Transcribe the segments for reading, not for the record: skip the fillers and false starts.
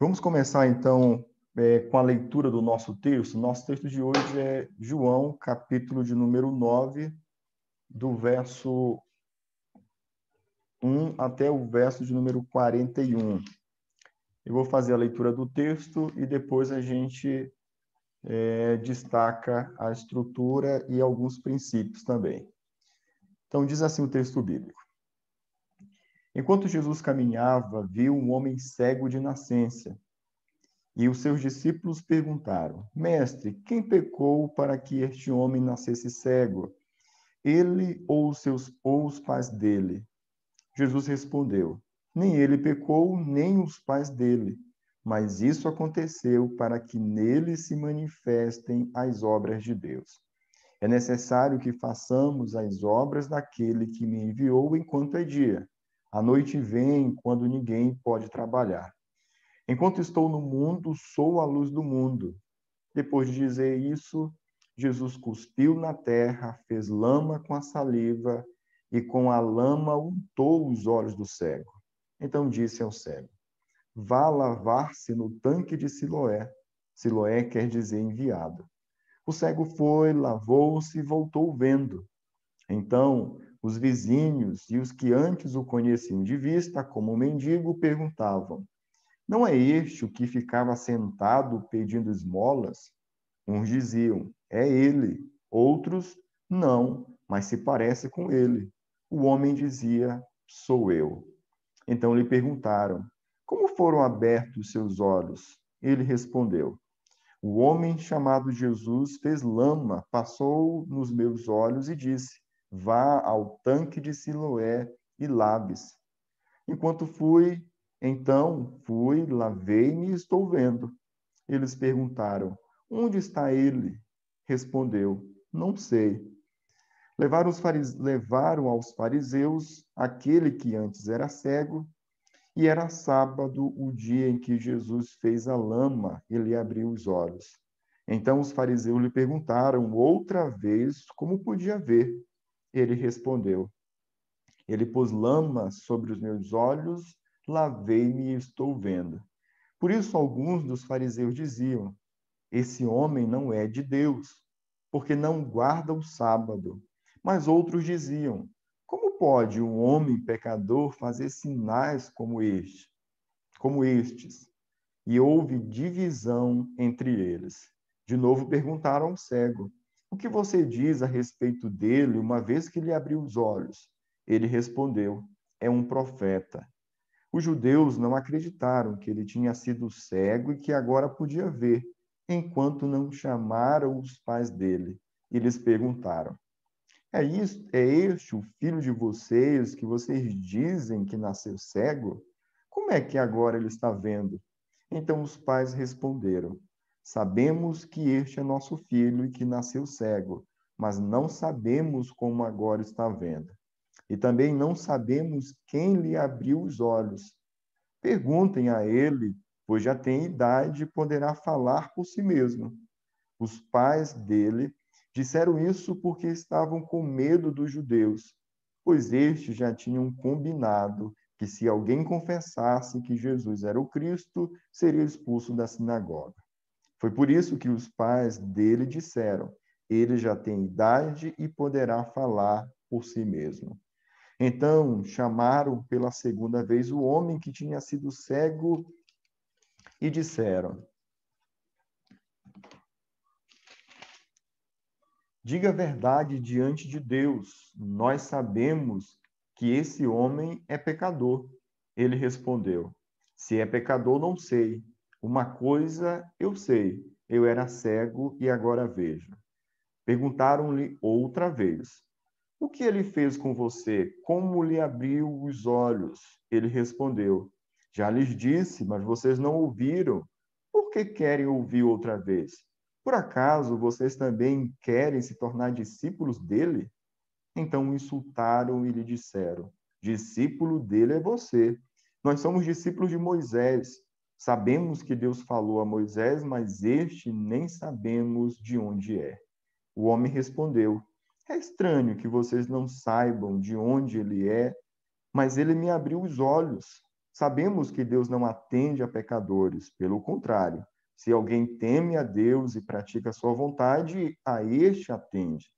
Vamos começar, então, com a leitura do nosso texto. Nosso texto de hoje é João, capítulo de número 9, do verso 1 até o verso de número 41. Eu vou fazer a leitura do texto e depois a gente destaca a estrutura e alguns princípios também. Então, diz assim o texto bíblico. Enquanto Jesus caminhava, viu um homem cego de nascença. E os seus discípulos perguntaram: Mestre, quem pecou para que este homem nascesse cego? Ele ou os pais dele? Jesus respondeu: Nem ele pecou, nem os pais dele. Mas isso aconteceu para que nele se manifestem as obras de Deus. É necessário que façamos as obras daquele que me enviou enquanto é dia. A noite vem quando ninguém pode trabalhar. Enquanto estou no mundo, sou a luz do mundo. Depois de dizer isso, Jesus cuspiu na terra, fez lama com a saliva e com a lama untou os olhos do cego. Então disse ao cego: Vá lavar-se no tanque de Siloé. Siloé quer dizer enviado. O cego foi, lavou-se e voltou vendo. Então, os vizinhos e os que antes o conheciam de vista como um mendigo perguntavam: Não é este o que ficava sentado pedindo esmolas? Uns diziam: É ele. Outros: Não, mas se parece com ele. O homem dizia: Sou eu. Então lhe perguntaram: Como foram abertos seus olhos? Ele respondeu: O homem chamado Jesus fez lama, passou nos meus olhos e disse: Vá ao tanque de Siloé e lave-se. Enquanto fui, lavei-me e estou vendo. Eles perguntaram: Onde está ele? Respondeu: Não sei. Levaram aos fariseus aquele que antes era cego, e era sábado o dia em que Jesus fez a lama e lhe abriu os olhos. Então os fariseus lhe perguntaram outra vez como podia ver. Ele respondeu: Ele pôs lama sobre os meus olhos, lavei-me e estou vendo. Por isso, alguns dos fariseus diziam: Esse homem não é de Deus, porque não guarda o sábado. Mas outros diziam: Como pode um homem pecador fazer sinais como estes? E houve divisão entre eles. De novo perguntaram ao cego: O que você diz a respeito dele, uma vez que lhe abriu os olhos? Ele respondeu: É um profeta. Os judeus não acreditaram que ele tinha sido cego e que agora podia ver, enquanto não chamaram os pais dele. E lhes perguntaram: é este o filho de vocês que vocês dizem que nasceu cego? Como é que agora ele está vendo? Então os pais responderam: Sabemos que este é nosso filho e que nasceu cego, mas não sabemos como agora está vendo. E também não sabemos quem lhe abriu os olhos. Perguntem a ele, pois já tem idade e poderá falar por si mesmo. Os pais dele disseram isso porque estavam com medo dos judeus, pois estes já tinham combinado que se alguém confessasse que Jesus era o Cristo, seria expulso da sinagoga. Foi por isso que os pais dele disseram: Ele já tem idade e poderá falar por si mesmo. Então chamaram pela segunda vez o homem que tinha sido cego e disseram: Diga a verdade diante de Deus. Nós sabemos que esse homem é pecador. Ele respondeu: Se é pecador, não sei. Uma coisa eu sei: eu era cego e agora vejo. Perguntaram-lhe outra vez: O que ele fez com você? Como lhe abriu os olhos? Ele respondeu: Já lhes disse, mas vocês não ouviram. Por que querem ouvir outra vez? Por acaso vocês também querem se tornar discípulos dele? Então o insultaram e lhe disseram: Discípulo dele é você. Nós somos discípulos de Moisés. Sabemos que Deus falou a Moisés, mas este nem sabemos de onde é. O homem respondeu: É estranho que vocês não saibam de onde ele é, mas ele me abriu os olhos. Sabemos que Deus não atende a pecadores, pelo contrário, se alguém teme a Deus e pratica a sua vontade, a este atende.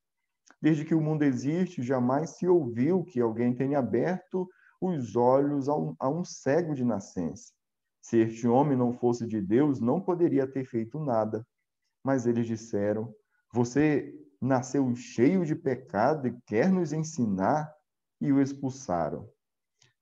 Desde que o mundo existe, jamais se ouviu que alguém tenha aberto os olhos a um cego de nascença. Se este homem não fosse de Deus, não poderia ter feito nada. Mas eles disseram: Você nasceu cheio de pecado e quer nos ensinar? E o expulsaram.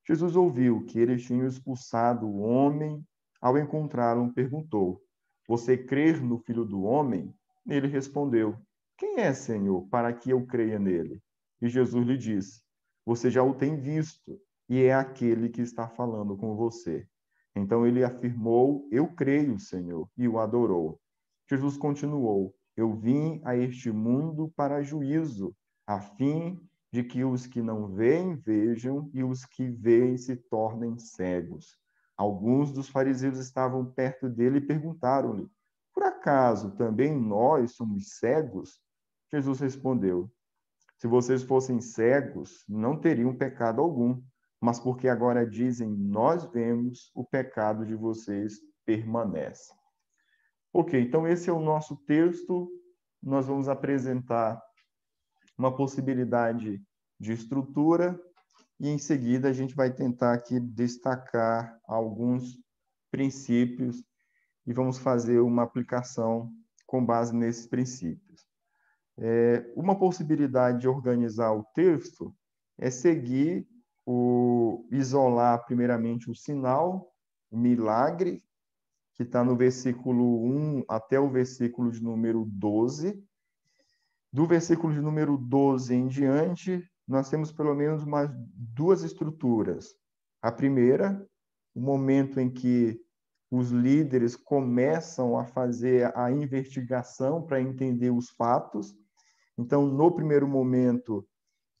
Jesus ouviu que eles tinham expulsado o homem. Ao encontrá-lo, perguntou: Você crê no Filho do Homem? Ele respondeu: Quem é, Senhor, para que eu creia nele? E Jesus lhe disse: Você já o tem visto, e é aquele que está falando com você. Então ele afirmou: Eu creio, Senhor, e o adorou. Jesus continuou: Eu vim a este mundo para juízo, a fim de que os que não veem vejam e os que veem se tornem cegos. Alguns dos fariseus estavam perto dele e perguntaram-lhe: Por acaso também nós somos cegos? Jesus respondeu: Se vocês fossem cegos, não teriam pecado algum, mas porque agora dizem nós vemos, o pecado de vocês permanece. Ok, então esse é o nosso texto. Nós vamos apresentar uma possibilidade de estrutura e, em seguida, a gente vai tentar aqui destacar alguns princípios e vamos fazer uma aplicação com base nesses princípios. Uma possibilidade de organizar o texto é seguir isolar primeiramente o sinal, o milagre, que está no versículo 1 até o versículo de número 12. Do versículo de número 12 em diante, nós temos pelo menos mais duas estruturas. A primeira, o momento em que os líderes começam a fazer a investigação para entender os fatos. Então, no primeiro momento,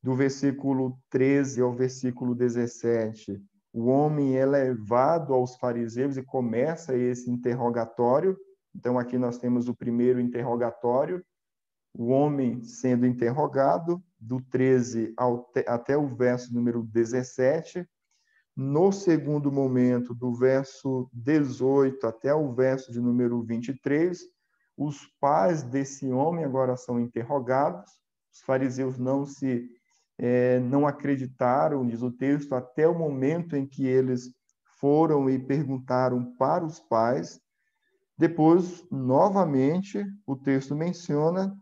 do versículo 13 ao versículo 17, o homem é levado aos fariseus e começa esse interrogatório. Então, aqui nós temos o primeiro interrogatório, o homem sendo interrogado, do 13 até o verso número 17. No segundo momento, do verso 18 até o verso de número 23, os pais desse homem agora são interrogados. Os fariseus não acreditaram, diz o texto, até o momento em que eles foram e perguntaram para os pais. Depois, novamente, o texto menciona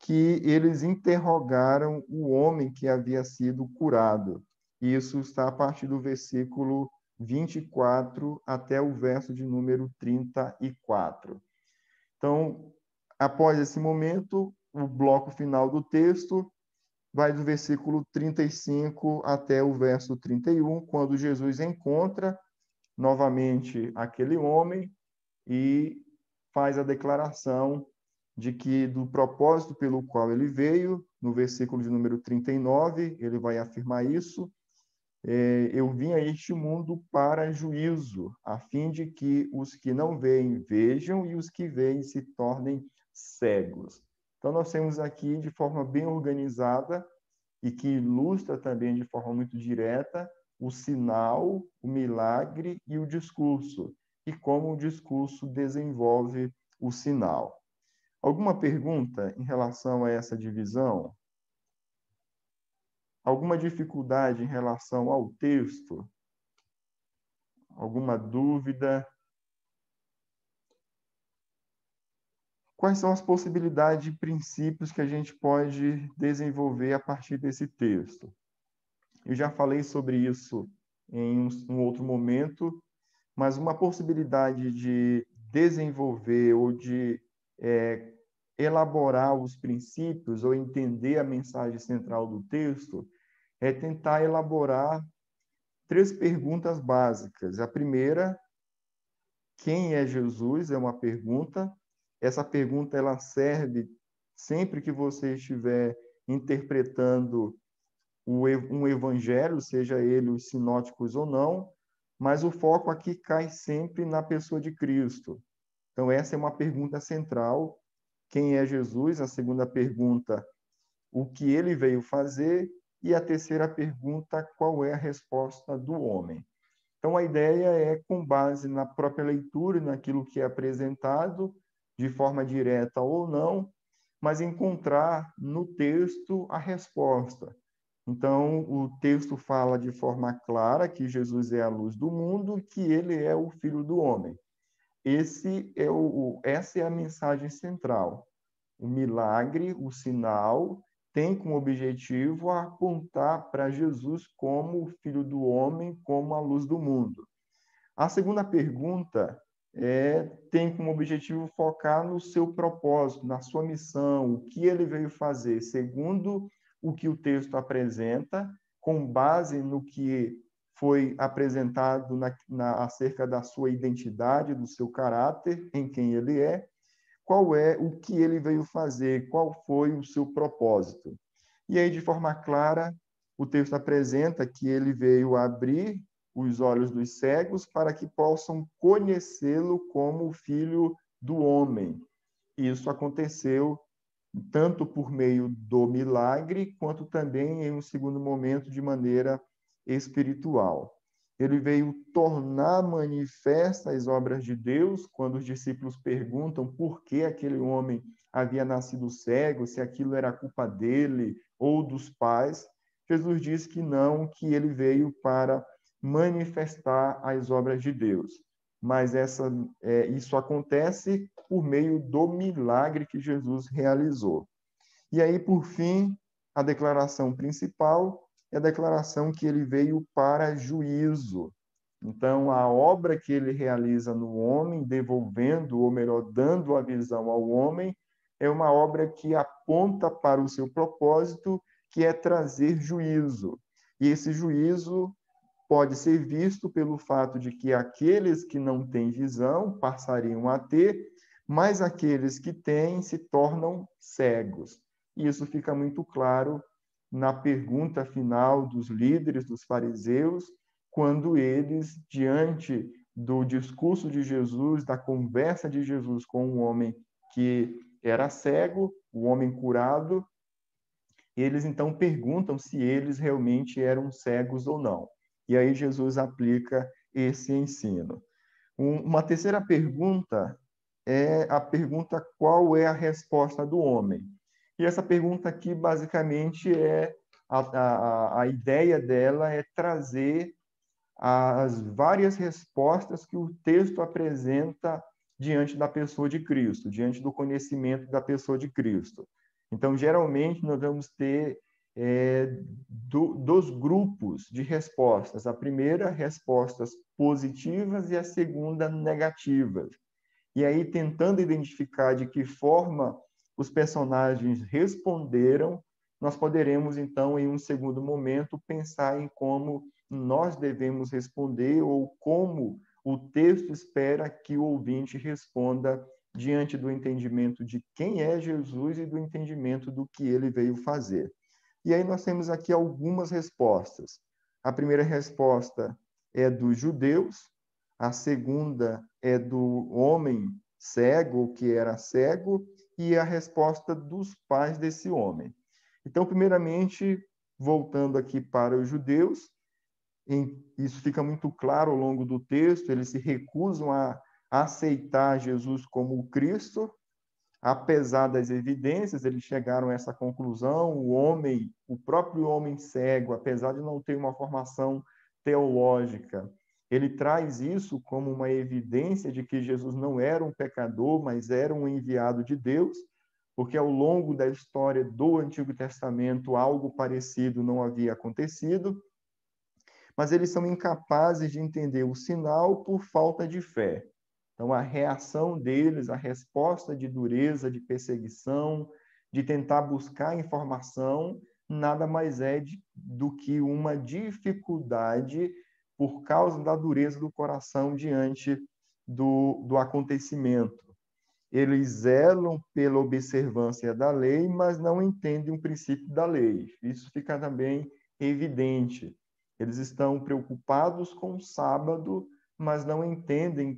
que eles interrogaram o homem que havia sido curado. Isso está a partir do versículo 24 até o verso de número 34. Então, após esse momento, o bloco final do texto vai do versículo 35 até o verso 31, quando Jesus encontra novamente aquele homem e faz a declaração de que do propósito pelo qual ele veio, no versículo de número 39, ele vai afirmar isso: eu vim a este mundo para juízo, a fim de que os que não veem vejam e os que veem se tornem cegos. Então, nós temos aqui, de forma bem organizada e que ilustra também de forma muito direta, o sinal, o milagre e o discurso, e como o discurso desenvolve o sinal. Alguma pergunta em relação a essa divisão? Alguma dificuldade em relação ao texto? Alguma dúvida? Quais são as possibilidades de princípios que a gente pode desenvolver a partir desse texto? Eu já falei sobre isso em um outro momento, mas uma possibilidade de desenvolver ou de elaborar os princípios ou entender a mensagem central do texto é tentar elaborar 3 perguntas básicas. A primeira, quem é Jesus? É uma pergunta. Essa pergunta ela serve sempre que você estiver interpretando um evangelho, seja ele os sinóticos ou não, mas o foco aqui cai sempre na pessoa de Cristo. Então, essa é uma pergunta central. Quem é Jesus? A segunda pergunta, o que ele veio fazer? E a terceira pergunta, qual é a resposta do homem? Então, a ideia é, com base na própria leitura, naquilo que é apresentado, de forma direta ou não, mas encontrar no texto a resposta. Então, o texto fala de forma clara que Jesus é a luz do mundo, que ele é o Filho do Homem. Essa é a mensagem central. O milagre, o sinal, tem como objetivo apontar para Jesus como o Filho do Homem, como a luz do mundo. A segunda pergunta tem como objetivo focar no seu propósito, na sua missão, o que ele veio fazer, segundo o que o texto apresenta, com base no que foi apresentado acerca da sua identidade, do seu caráter, em quem ele é, qual é o que ele veio fazer, qual foi o seu propósito. E aí, de forma clara, o texto apresenta que ele veio abrir os olhos dos cegos para que possam conhecê-lo como o Filho do Homem. Isso aconteceu tanto por meio do milagre, quanto também, em um segundo momento, de maneira espiritual. Ele veio tornar manifesta as obras de Deus, quando os discípulos perguntam por que aquele homem havia nascido cego, se aquilo era culpa dele ou dos pais. Jesus diz que não, que ele veio para manifestar as obras de Deus. Mas isso acontece por meio do milagre que Jesus realizou. E aí, por fim, a declaração principal é a declaração que ele veio para juízo. Então, a obra que ele realiza no homem, devolvendo, ou melhor, dando a visão ao homem, é uma obra que aponta para o seu propósito, que é trazer juízo. E esse juízo pode ser visto pelo fato de que aqueles que não têm visão passariam a ter, mas aqueles que têm se tornam cegos. E isso fica muito claro na pergunta final dos líderes, dos fariseus, quando eles, diante do discurso de Jesus, da conversa de Jesus com um homem que era cego, o homem curado, eles então perguntam se eles realmente eram cegos ou não. E aí Jesus aplica esse ensino. Uma terceira pergunta é a pergunta: qual é a resposta do homem? E essa pergunta aqui, basicamente, a ideia dela é trazer as várias respostas que o texto apresenta diante da pessoa de Cristo, diante do conhecimento da pessoa de Cristo. Então, geralmente, nós vamos ter dos grupos de respostas. A primeira, respostas positivas, e a segunda, negativas. E aí, tentando identificar de que forma os personagens responderam, nós poderemos, então, em um segundo momento, pensar em como nós devemos responder ou como o texto espera que o ouvinte responda diante do entendimento de quem é Jesus e do entendimento do que ele veio fazer. E aí nós temos aqui algumas respostas. A primeira resposta é dos judeus, a segunda é do homem cego, que era cego, e a resposta dos pais desse homem. Então, primeiramente, voltando aqui para os judeus, isso fica muito claro ao longo do texto, eles se recusam a aceitar Jesus como o Cristo. Apesar das evidências, eles chegaram a essa conclusão. O próprio homem cego, apesar de não ter uma formação teológica, ele traz isso como uma evidência de que Jesus não era um pecador, mas era um enviado de Deus, porque ao longo da história do Antigo Testamento algo parecido não havia acontecido. Mas eles são incapazes de entender o sinal por falta de fé. Então, a reação deles, a resposta de dureza, de perseguição, de tentar buscar informação, nada mais é do que uma dificuldade por causa da dureza do coração diante do acontecimento. Eles zelam pela observância da lei, mas não entendem o princípio da lei. Isso fica também evidente. Eles estão preocupados com o sábado, mas não entendem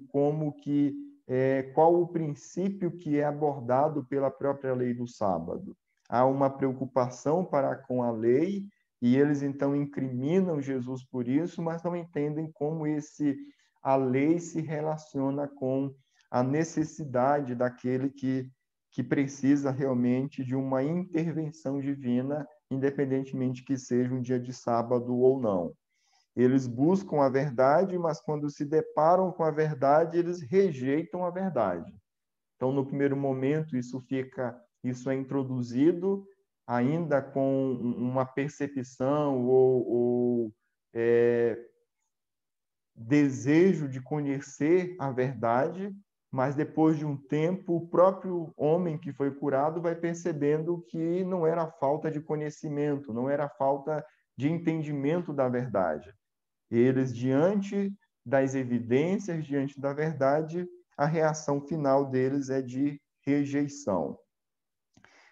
qual o princípio que é abordado pela própria lei do sábado. Há uma preocupação para com a lei, e eles então incriminam Jesus por isso, mas não entendem como a lei se relaciona com a necessidade daquele que precisa realmente de uma intervenção divina, independentemente que seja um dia de sábado ou não. Eles buscam a verdade, mas quando se deparam com a verdade, eles rejeitam a verdade. Então, no primeiro momento, isso é introduzido ainda com uma percepção ou desejo de conhecer a verdade, mas depois de um tempo, o próprio homem que foi curado vai percebendo que não era falta de conhecimento, não era falta de entendimento da verdade. Eles, diante das evidências, diante da verdade, a reação final deles é de rejeição.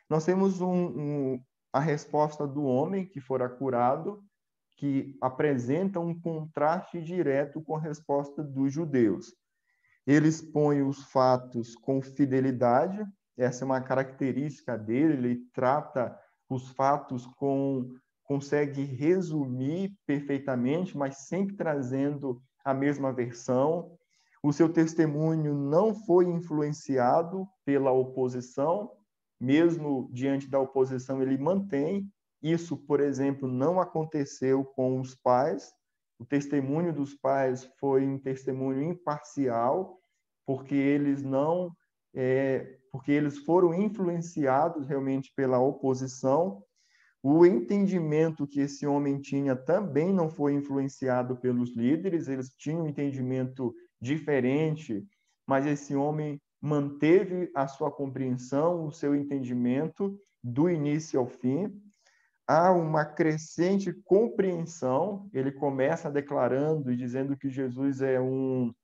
Nós temos a resposta do homem que fora curado, que apresenta um contraste direto com a resposta dos judeus. Eles põem os fatos com fidelidade, essa é uma característica dele, ele trata os fatos consegue resumir perfeitamente, mas sempre trazendo a mesma versão. O seu testemunho não foi influenciado pela oposição, mesmo diante da oposição, ele mantém. Isso, por exemplo, não aconteceu com os pais. O testemunho dos pais foi um testemunho imparcial, porque porque eles foram influenciados realmente pela oposição. O entendimento que esse homem tinha também não foi influenciado pelos líderes, eles tinham um entendimento diferente, mas esse homem manteve a sua compreensão, o seu entendimento do início ao fim. Há uma crescente compreensão, ele começa declarando e dizendo que Jesus é um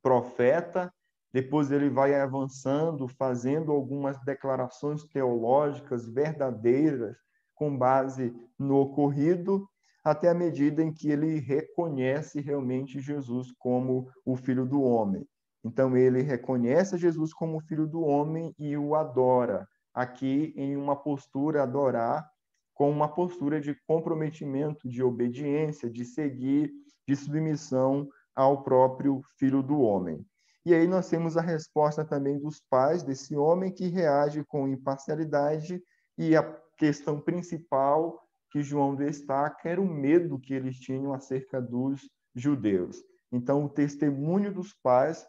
profeta, depois ele vai avançando, fazendo algumas declarações teológicas verdadeiras com base no ocorrido, até a medida em que ele reconhece realmente Jesus como o Filho do Homem. Então, ele reconhece Jesus como o Filho do Homem e o adora, aqui em uma postura, adorar, com uma postura de comprometimento, de obediência, de seguir, de submissão ao próprio Filho do Homem. E aí nós temos a resposta também dos pais desse homem, que reage com imparcialidade, e a questão principal que João destaca era o medo que eles tinham acerca dos judeus. Então, o testemunho dos pais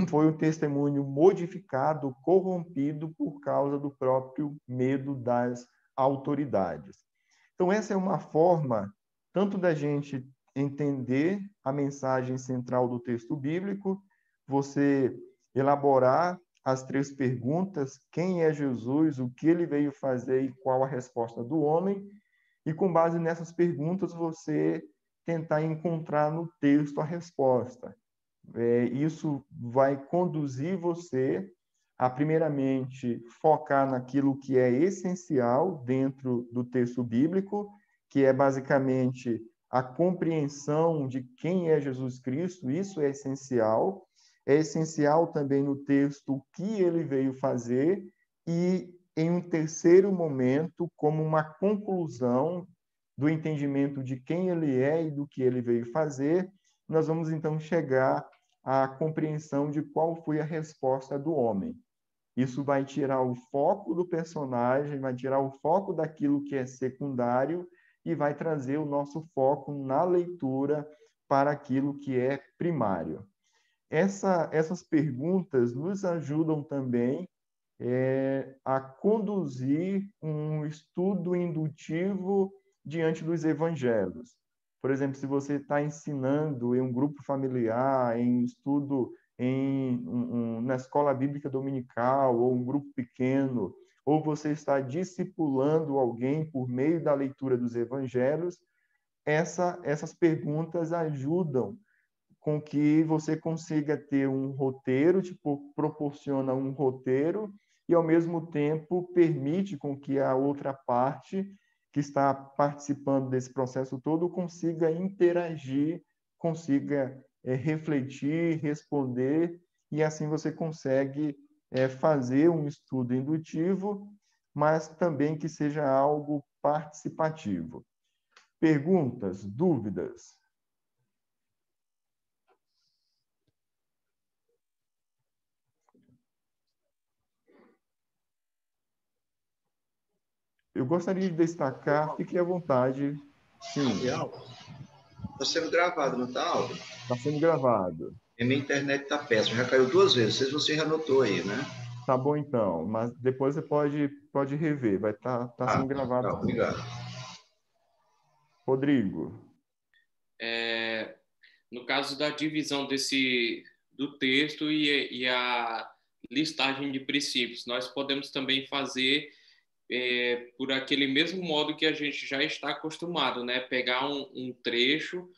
foi um testemunho modificado, corrompido por causa do próprio medo das autoridades. Então, essa é uma forma tanto da gente entender a mensagem central do texto bíblico, você elaborar as 3 perguntas: quem é Jesus, o que ele veio fazer e qual a resposta do homem, e com base nessas perguntas você tentar encontrar no texto a resposta. Isso vai conduzir você a, primeiramente, focar naquilo que é essencial dentro do texto bíblico, que é basicamente a compreensão de quem é Jesus Cristo. Isso é essencial. É essencial também no texto o que ele veio fazer, e, em um terceiro momento, como uma conclusão do entendimento de quem ele é e do que ele veio fazer, nós vamos então chegar à compreensão de qual foi a resposta do homem. Isso vai tirar o foco do personagem, vai tirar o foco daquilo que é secundário e vai trazer o nosso foco na leitura para aquilo que é primário. Essas perguntas nos ajudam também a conduzir um estudo indutivo diante dos evangelhos. Por exemplo, se você está ensinando em um grupo familiar, em estudo na escola bíblica dominical, ou um grupo pequeno, ou você está discipulando alguém por meio da leitura dos evangelhos, essas perguntas ajudam com que você consiga ter um roteiro, proporciona um roteiro, e, ao mesmo tempo, permite com que a outra parte que está participando desse processo todo consiga interagir, consiga refletir, responder, e assim você consegue fazer um estudo indutivo, mas também que seja algo participativo. Perguntas, dúvidas? Eu gostaria de destacar, fique à vontade. Sim, Está sendo gravado, não está, Aldo? está sendo gravado. E minha internet está péssima, já caiu 2 vezes. Não sei se você já notou aí, né? Tá bom, então, mas depois você pode rever, vai tá Ah, sendo gravado, tá, sim. obrigado. Rodrigo, No caso da divisão do texto e a listagem de princípios, nós podemos também fazer por aquele mesmo modo que a gente já está acostumado, né? Pegar um trecho,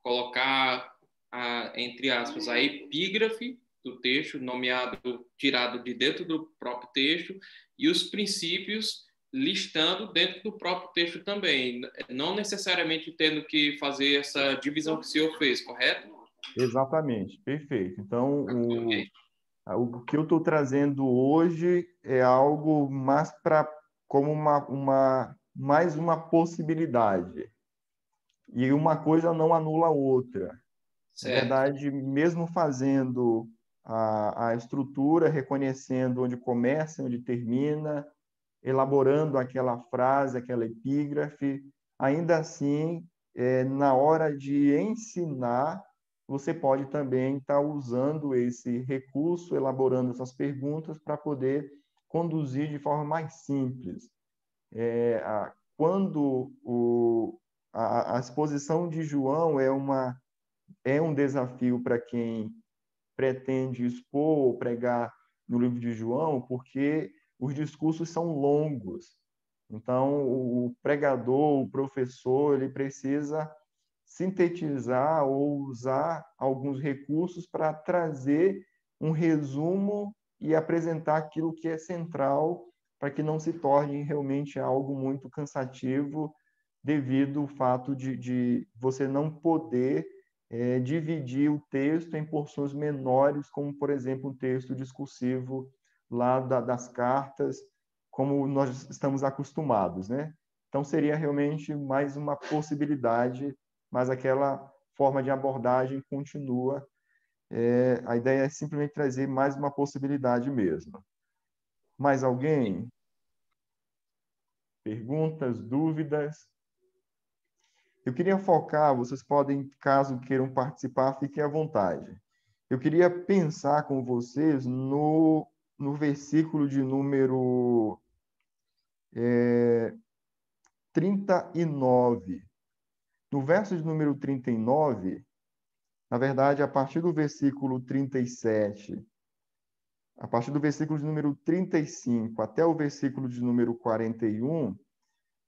colocar, entre aspas, a epígrafe do texto, nomeado, tirado de dentro do próprio texto, e os princípios listando dentro do próprio texto também, não necessariamente tendo que fazer essa divisão que o senhor fez, correto? exatamente, perfeito. Então, Ok. o que eu estou trazendo hoje é algo mais para como mais uma possibilidade. E uma coisa não anula a outra. Na Certo. verdade, mesmo fazendo a estrutura, reconhecendo onde começa, onde termina, elaborando aquela frase, aquela epígrafe, ainda assim, na hora de ensinar, você pode também estar usando esse recurso, elaborando essas perguntas para poder conduzir de forma mais simples. Quando a exposição de João é um desafio para quem pretende expor ou pregar no livro de João, porque os discursos são longos. Então, o pregador, o professor, ele precisa sintetizar ou usar alguns recursos para trazer um resumo e apresentar aquilo que é central, para que não se torne realmente algo muito cansativo, devido ao fato de você não poder dividir o texto em porções menores, como, por exemplo, um texto discursivo lá das cartas, como nós estamos acostumados, né? Então, seria realmente mais uma possibilidade, mas aquela forma de abordagem continua. A ideia é simplesmente trazer mais uma possibilidade mesmo. Mais alguém? Perguntas, dúvidas? Eu queria focar, vocês podem, caso queiram participar, fiquem à vontade. Eu queria pensar com vocês no versículo de número 39. No verso de número 39, na verdade, a partir do versículo 37, a partir do versículo de número 35 até o versículo de número 41,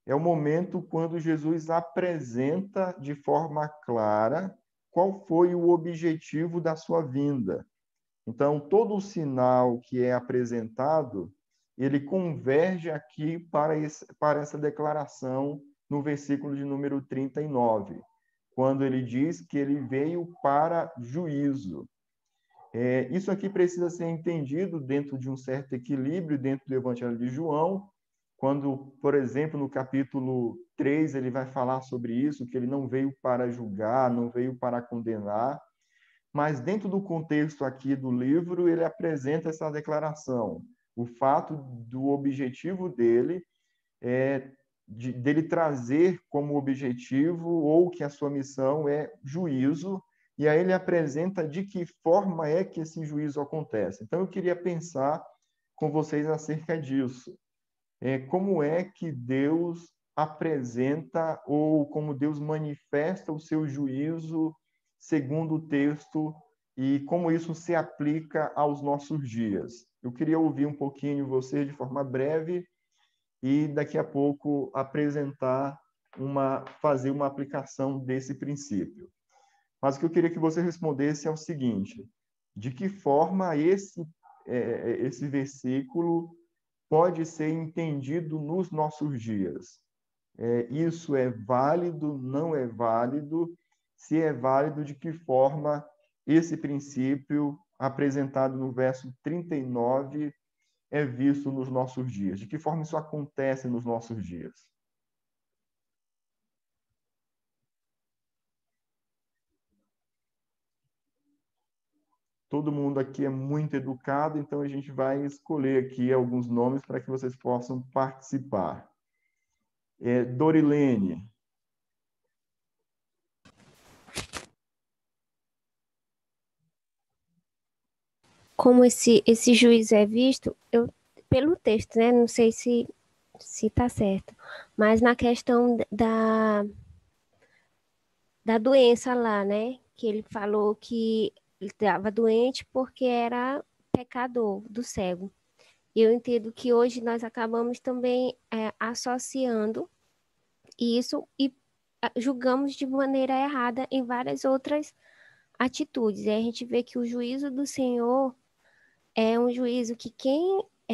é o momento quando Jesus apresenta de forma clara qual foi o objetivo da sua vinda. Então, todo o sinal que é apresentado, ele converge aqui para essa declaração no versículo de número 39, quando ele diz que ele veio para juízo. Isso aqui precisa ser entendido dentro de um certo equilíbrio dentro do Evangelho de João, quando, por exemplo, no capítulo 3, ele vai falar sobre isso, que ele não veio para julgar, não veio para condenar, mas dentro do contexto aqui do livro, ele apresenta essa declaração. O fato do objetivo dele dele trazer como objetivo ou que a sua missão é juízo, e aí ele apresenta de que forma é que esse juízo acontece. Então eu queria pensar com vocês acerca disso. Como é que Deus apresenta ou como Deus manifesta o seu juízo segundo o texto e como isso se aplica aos nossos dias. Eu queria ouvir um pouquinho você de forma breve e daqui a pouco fazer uma aplicação desse princípio. Mas o que eu queria que você respondesse é o seguinte: de que forma esse versículo pode ser entendido nos nossos dias? Isso é válido? Não é válido? Se é válido, de que forma esse princípio apresentado no verso 39 é visto nos nossos dias? De que forma isso acontece nos nossos dias? Todo mundo aqui é muito educado, então a gente vai escolher aqui alguns nomes para que vocês possam participar. Dorilene. Como esse juízo é visto, pelo texto, né? Não sei se está certo, mas na questão da doença lá, né? Que ele falou que ele estava doente porque era pecador do cego. E eu entendo que hoje nós acabamos também associando isso e julgamos de maneira errada em várias outras atitudes. E aí a gente vê que o juízo do Senhor é um juízo que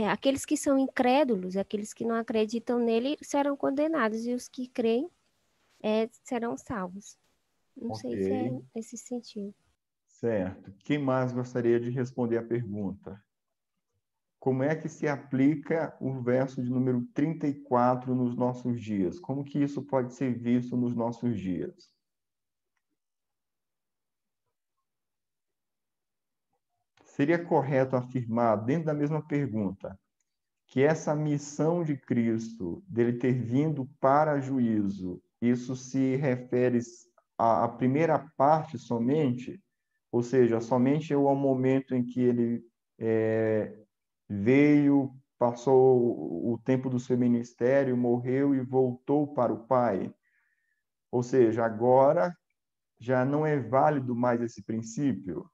aqueles que são incrédulos, aqueles que não acreditam nele, serão condenados, e os que creem serão salvos. Não sei se é nesse sentido. Certo. Quem mais gostaria de responder a pergunta? Como é que se aplica o verso de número 34 nos nossos dias? Como que isso pode ser visto nos nossos dias? Seria correto afirmar, dentro da mesma pergunta, que essa missão de Cristo, dele ter vindo para juízo, isso se refere à primeira parte somente? Ou seja, somente ao momento em que ele veio, passou o tempo do seu ministério, morreu e voltou para o Pai? Ou seja, agora já não é válido mais esse princípio?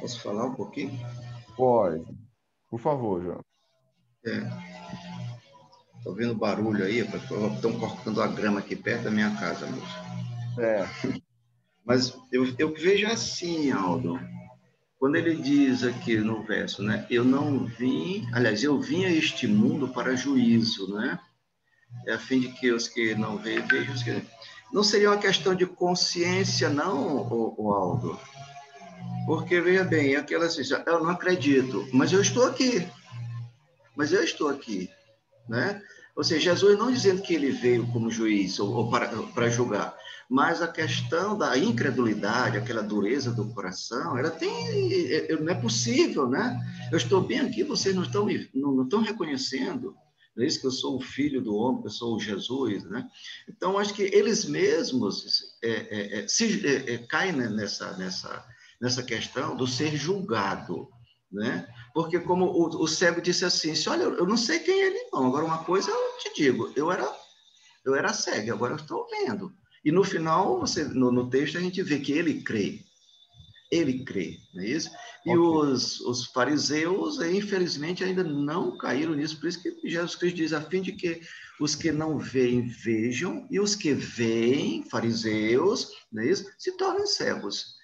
Posso falar um pouquinho? Pode. Por favor, João. Estou vendo barulho aí, estão cortando a grama aqui perto da minha casa, moço. Mas eu vejo assim, Aldo, quando ele diz aqui no verso, né? Eu vim a este mundo para juízo, né? É a fim de que os que não veem, vejam os que... Não seria uma questão de consciência, não, o Aldo? Porque, veja bem, aquelas eu não acredito, mas eu estou aqui. Né? Ou seja, Jesus não dizendo que ele veio como juiz ou para julgar, mas a questão da incredulidade, aquela dureza do coração, ela não é possível, né? Eu estou bem aqui, vocês não estão reconhecendo, não é isso que eu sou o filho do homem, que eu sou o Jesus, né? Então, acho que eles mesmos caem nessa questão do ser julgado, né? Porque como o cego disse assim, olha, eu não sei quem é ele não, agora uma coisa eu te digo, eu era cego, agora eu estou vendo. E no final, no texto, a gente vê que ele crê, não é isso? E os fariseus, infelizmente, ainda não caíram nisso, por isso que Jesus Cristo diz, a fim de que os que não veem, vejam, e os que veem, fariseus, não é isso? Se tornem cegos.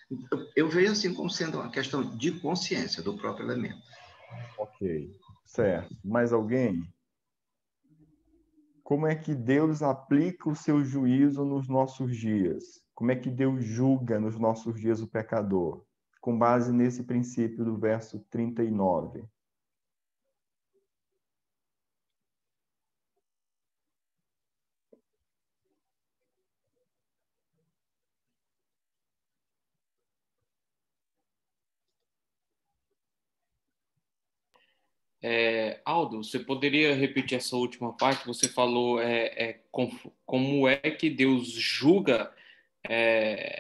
Eu vejo assim como sendo uma questão de consciência do próprio elemento. Ok, certo. Mais alguém? Como é que Deus aplica o seu juízo nos nossos dias? Como é que Deus julga nos nossos dias o pecador? Com base nesse princípio do verso 39. Aldo, você poderia repetir essa última parte? Você falou como é que Deus julga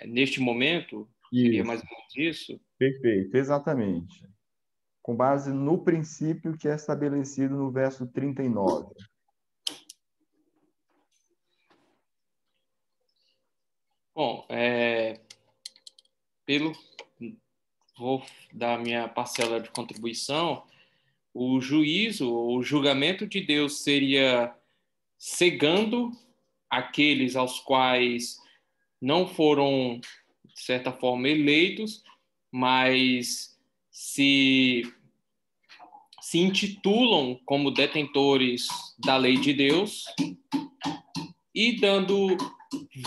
neste momento? Seria mais ou menos isso? Perfeito, exatamente. Com base no princípio que é estabelecido no verso 39. Bom, vou dar minha parcela de contribuição. O julgamento de Deus seria cegando aqueles aos quais não foram, de certa forma, eleitos, mas se intitulam como detentores da lei de Deus e dando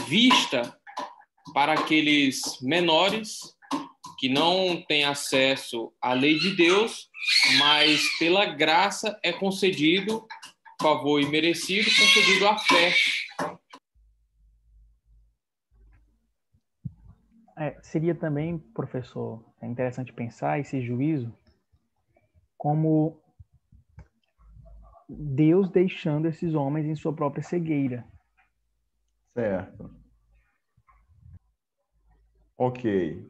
vista para aqueles menores que não têm acesso à lei de Deus, mas pela graça é concedido, favor imerecido, concedido a fé. Seria também, professor, é interessante pensar esse juízo como Deus deixando esses homens em sua própria cegueira. Certo. Ok.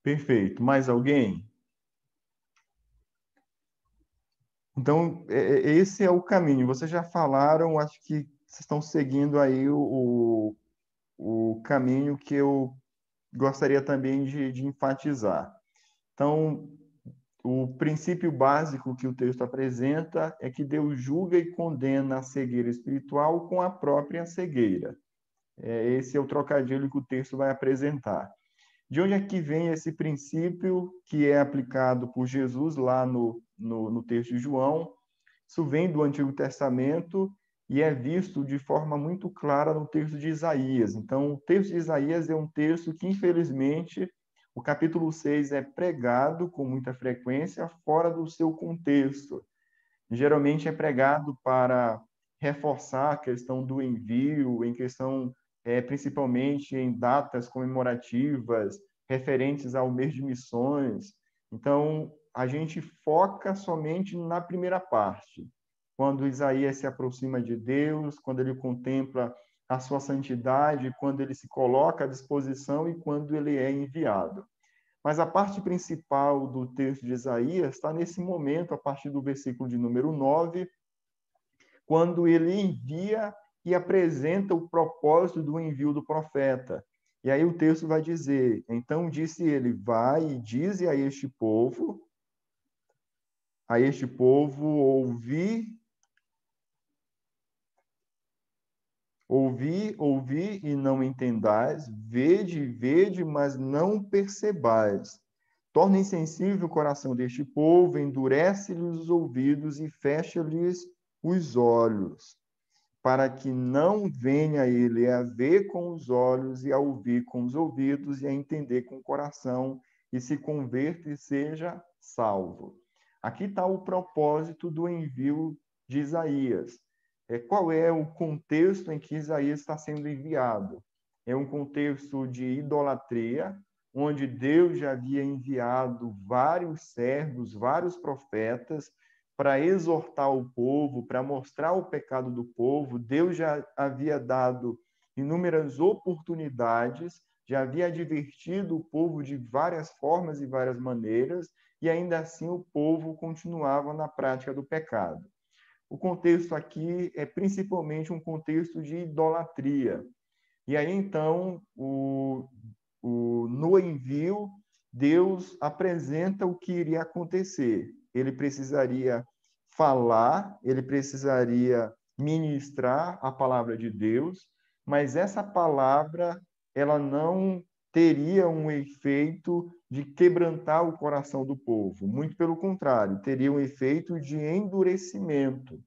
Perfeito. Mais alguém? Então, esse é o caminho. Vocês já falaram, acho que vocês estão seguindo aí o caminho que eu gostaria também de enfatizar. Então, o princípio básico que o texto apresenta é que Deus julga e condena a cegueira espiritual com a própria cegueira. Esse é o trocadilho que o texto vai apresentar. De onde é que vem esse princípio que é aplicado por Jesus lá no texto de João? Isso vem do Antigo Testamento e é visto de forma muito clara no texto de Isaías. Então, o texto de Isaías é um texto que, infelizmente, o capítulo 6 é pregado com muita frequência fora do seu contexto. Geralmente é pregado para reforçar a questão do envio, em questão principalmente em datas comemorativas, referentes ao mês de missões. Então, a gente foca somente na primeira parte, quando Isaías se aproxima de Deus, quando ele contempla a sua santidade, quando ele se coloca à disposição e quando ele é enviado. Mas a parte principal do texto de Isaías está nesse momento, a partir do versículo de número 9, quando ele envia e apresenta o propósito do envio do profeta. E aí o texto vai dizer: então disse ele, vai e dize a este povo, ouvi e não entendais, vede, mas não percebais. Torna insensível o coração deste povo, endurece-lhes os ouvidos e fecha-lhes os olhos, para que não venha ele a ver com os olhos e a ouvir com os ouvidos e a entender com o coração e se converta e seja salvo. Aqui está o propósito do envio de Isaías. Qual é o contexto em que Isaías está sendo enviado? É um contexto de idolatria, onde Deus já havia enviado vários servos, vários profetas, para exortar o povo, para mostrar o pecado do povo. Deus já havia dado inúmeras oportunidades, já havia advertido o povo de várias formas e várias maneiras, e ainda assim o povo continuava na prática do pecado. O contexto aqui é principalmente um contexto de idolatria. E aí, então, no envio, Deus apresenta o que iria acontecer. Ele precisaria falar, ele precisaria ministrar a palavra de Deus, mas essa palavra ela não teria um efeito de quebrantar o coração do povo. Muito pelo contrário, teria um efeito de endurecimento,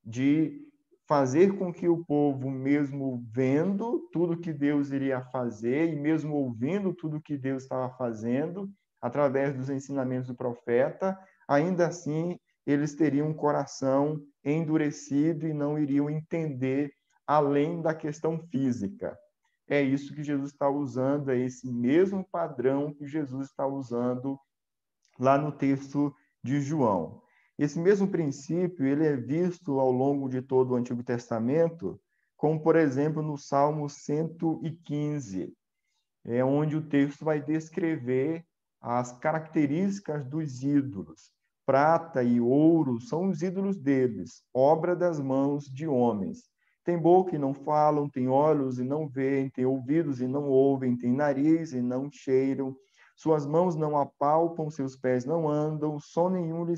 de fazer com que o povo, mesmo vendo tudo que Deus iria fazer e mesmo ouvindo tudo que Deus estava fazendo, através dos ensinamentos do profeta, ainda assim eles teriam um coração endurecido e não iriam entender além da questão física. É isso que Jesus está usando, é esse mesmo padrão que Jesus está usando lá no texto de João. Esse mesmo princípio ele é visto ao longo de todo o Antigo Testamento, como, por exemplo, no Salmo 115, onde o texto vai descrever as características dos ídolos. Prata e ouro são os ídolos deles, obra das mãos de homens. Tem boca e não falam, tem olhos e não veem, tem ouvidos e não ouvem, tem nariz e não cheiram, suas mãos não apalpam, seus pés não andam, som nenhum lhe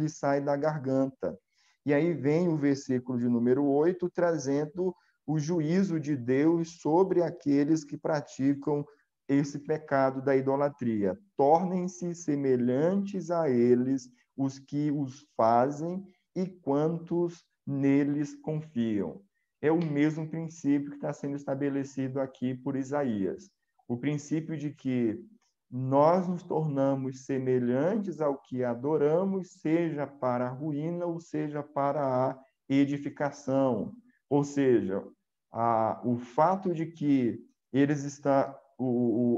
sai da garganta. E aí vem o versículo de número 8, trazendo o juízo de Deus sobre aqueles que praticam esse pecado da idolatria. Tornem-se semelhantes a eles os que os fazem e quantos neles confiam. É o mesmo princípio que está sendo estabelecido aqui por Isaías. O princípio de que nós nos tornamos semelhantes ao que adoramos, seja para a ruína ou seja para a edificação. Ou seja, o fato de que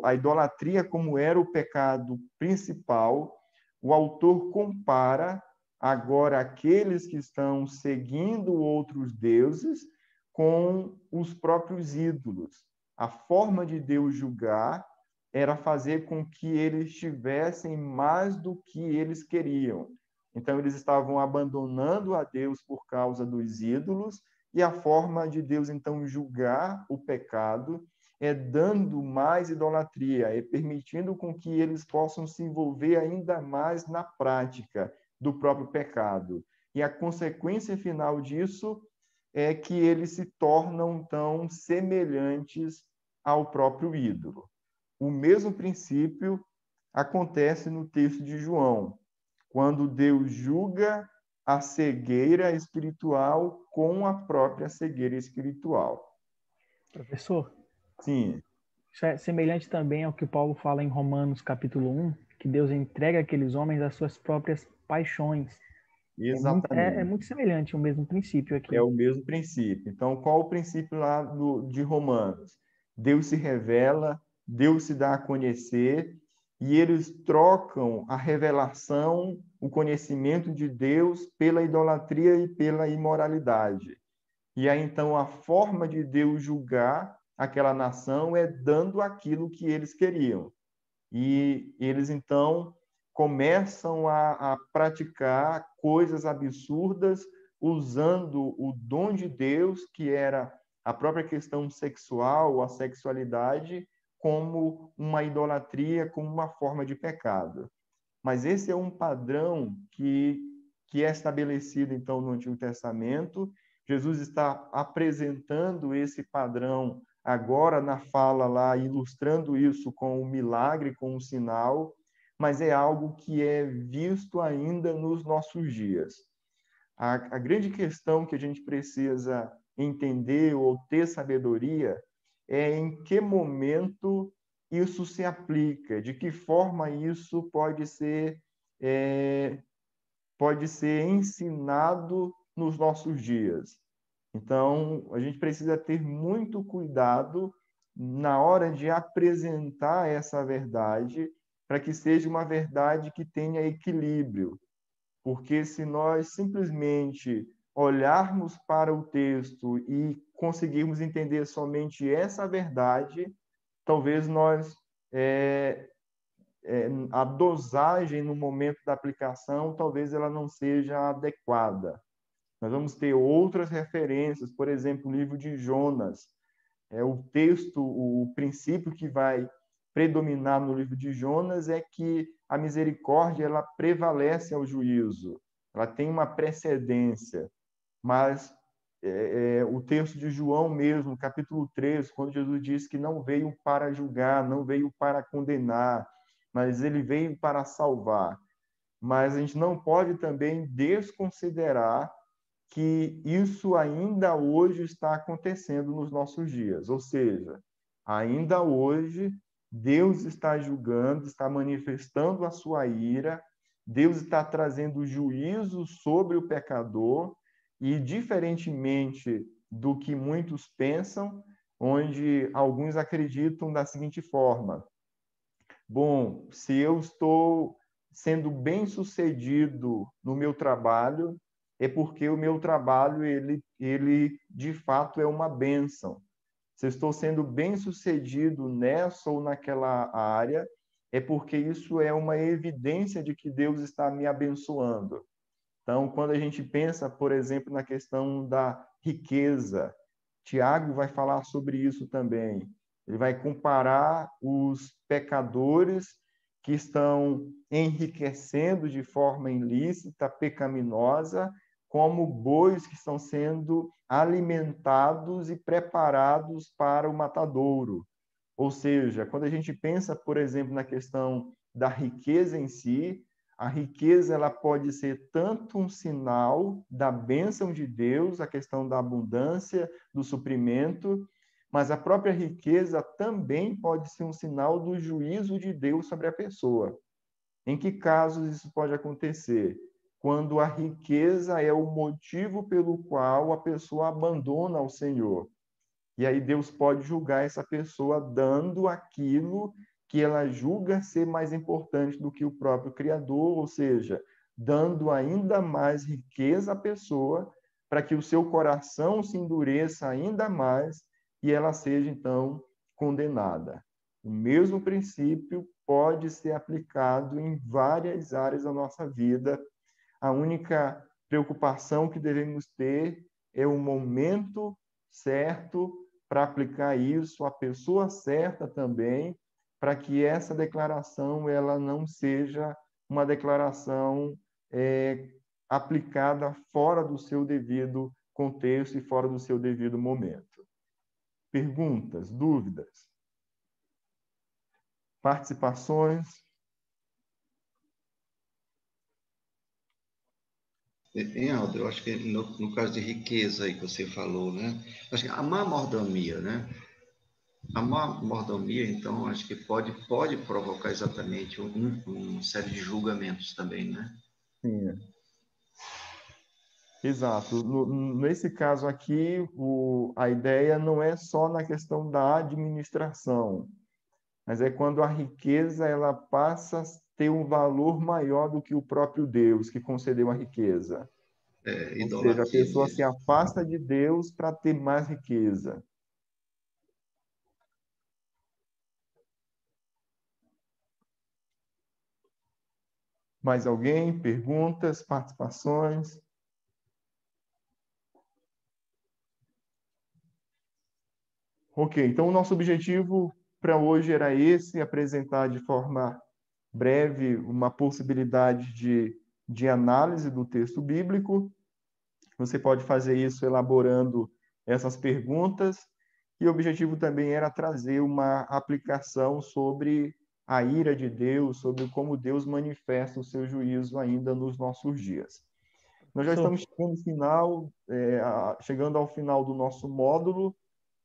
a idolatria, como era o pecado principal, o autor compara agora aqueles que estão seguindo outros deuses com os próprios ídolos. A forma de Deus julgar era fazer com que eles tivessem mais do que eles queriam. Então, eles estavam abandonando a Deus por causa dos ídolos, e a forma de Deus, então, julgar o pecado é dando mais idolatria, é permitindo com que eles possam se envolver ainda mais na prática do próprio pecado. E a consequência final disso é que eles se tornam tão semelhantes ao próprio ídolo. O mesmo princípio acontece no texto de João, quando Deus julga a cegueira espiritual com a própria cegueira espiritual. Professor, Sim. isso é semelhante também ao que Paulo fala em Romanos capítulo 1, que Deus entrega aqueles homens às suas próprias paixões. Exatamente. É muito semelhante o mesmo princípio aqui. É o mesmo princípio. Então, qual o princípio lá de Romanos? Deus se revela, Deus se dá a conhecer, e eles trocam a revelação, o conhecimento de Deus pela idolatria e pela imoralidade. E aí, então, a forma de Deus julgar aquela nação é dando aquilo que eles queriam. E eles, então, começam a praticar coisas absurdas, usando o dom de Deus, que era a própria questão sexual, a sexualidade, como uma idolatria, como uma forma de pecado. Mas esse é um padrão que é estabelecido, então, no Antigo Testamento. Jesus está apresentando esse padrão agora na fala lá, ilustrando isso com um milagre, com um sinal, mas é algo que é visto ainda nos nossos dias. A grande questão que a gente precisa entender ou ter sabedoria é em que momento isso se aplica, de que forma isso pode ser ensinado nos nossos dias. Então, a gente precisa ter muito cuidado na hora de apresentar essa verdade, para que seja uma verdade que tenha equilíbrio. Porque se nós simplesmente olharmos para o texto e conseguirmos entender somente essa verdade, talvez a dosagem no momento da aplicação, talvez ela não seja adequada. Nós vamos ter outras referências, por exemplo, o livro de Jonas. O texto, o princípio que vai predominar no livro de Jonas é que a misericórdia ela prevalece ao juízo, ela tem uma precedência. Mas o texto de João mesmo, capítulo 3, quando Jesus diz que não veio para julgar, não veio para condenar, mas ele veio para salvar. Mas a gente não pode também desconsiderar que isso ainda hoje está acontecendo nos nossos dias. Ou seja, ainda hoje, Deus está julgando, está manifestando a sua ira, Deus está trazendo juízo sobre o pecador, e, diferentemente do que muitos pensam, onde alguns acreditam da seguinte forma: bom, se eu estou sendo bem-sucedido no meu trabalho, é porque o meu trabalho, ele de fato é uma bênção. Se eu estou sendo bem-sucedido nessa ou naquela área, é porque isso é uma evidência de que Deus está me abençoando. Então, quando a gente pensa, por exemplo, na questão da riqueza, Tiago vai falar sobre isso também. Ele vai comparar os pecadores que estão enriquecendo de forma ilícita, pecaminosa, como bois que estão sendo alimentados e preparados para o matadouro. Ou seja, quando a gente pensa, por exemplo, na questão da riqueza em si, a riqueza ela pode ser tanto um sinal da bênção de Deus, a questão da abundância, do suprimento, mas a própria riqueza também pode ser um sinal do juízo de Deus sobre a pessoa. Em que casos isso pode acontecer? Quando a riqueza é o motivo pelo qual a pessoa abandona o Senhor. E aí Deus pode julgar essa pessoa dando aquilo que ela julga ser mais importante do que o próprio Criador, ou seja, dando ainda mais riqueza à pessoa para que o seu coração se endureça ainda mais e ela seja, então, condenada. O mesmo princípio pode ser aplicado em várias áreas da nossa vida. A única preocupação que devemos ter é o momento certo para aplicar isso, a pessoa certa também, para que essa declaração ela não seja uma declaração aplicada fora do seu devido contexto e fora do seu devido momento. Perguntas, dúvidas? Participações? Aldo, eu acho que no caso de riqueza aí que você falou, né? Acho que a má mordomia, né? A má mordomia, então, acho que pode provocar exatamente uma série de julgamentos também, né? Sim. Exato. Nesse caso aqui, a ideia não é só na questão da administração, mas é quando a riqueza ela passa a ter um valor maior do que o próprio Deus que concedeu a riqueza. Ou seja, a Idolatria pessoa se mesmo. afasta de Deus para ter mais riqueza. Mais alguém? Perguntas, participações? Ok, então o nosso objetivo para hoje era esse, apresentar de forma breve uma possibilidade de análise do texto bíblico. Você pode fazer isso elaborando essas perguntas, e o objetivo também era trazer uma aplicação sobre a ira de Deus, sobre como Deus manifesta o seu juízo ainda nos nossos dias. Nós já estamos chegando ao final do nosso módulo.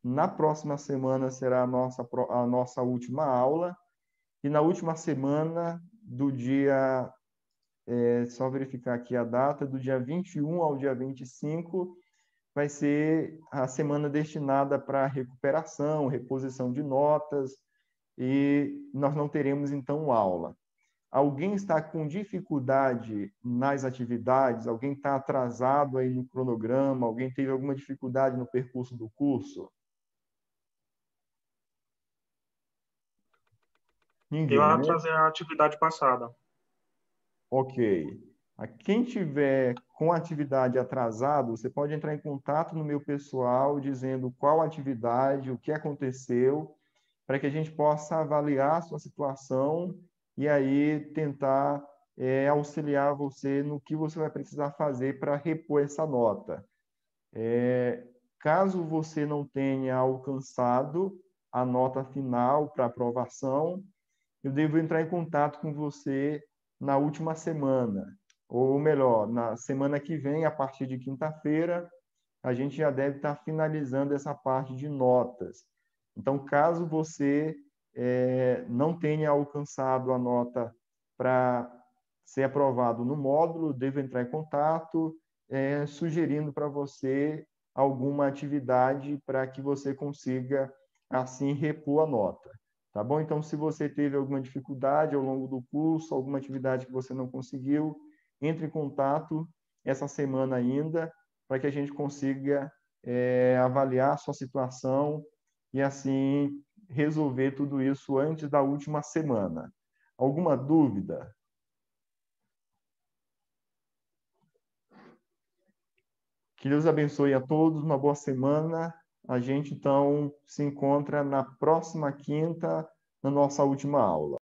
Na próxima semana será a nossa última aula, e na última semana do dia, só verificar aqui a data, do dia 21 ao dia 25, vai ser a semana destinada para recuperação, reposição de notas, e nós não teremos, então, aula. Alguém está com dificuldade nas atividades? Alguém está atrasado aí no cronograma? Alguém teve alguma dificuldade no percurso do curso? Ninguém, Eu né? atrasei a atividade passada. Ok. A quem tiver com atividade atrasado, você pode entrar em contato no meu pessoal dizendo qual atividade, o que aconteceu, para que a gente possa avaliar a sua situação e aí tentar auxiliar você no que você vai precisar fazer para repor essa nota. Caso você não tenha alcançado a nota final para aprovação, eu devo entrar em contato com você na última semana, ou melhor, na semana que vem, a partir de quinta-feira, a gente já deve estar finalizando essa parte de notas. Então, caso você não tenha alcançado a nota para ser aprovado no módulo, devo entrar em contato, sugerindo para você alguma atividade para que você consiga, assim, repor a nota. Tá bom? Então, se você teve alguma dificuldade ao longo do curso, alguma atividade que você não conseguiu, entre em contato essa semana ainda, para que a gente consiga avaliar a sua situação e, assim, resolver tudo isso antes da última semana. Alguma dúvida? Que Deus abençoe a todos, uma boa semana. A gente, então, se encontra na próxima quinta, na nossa última aula.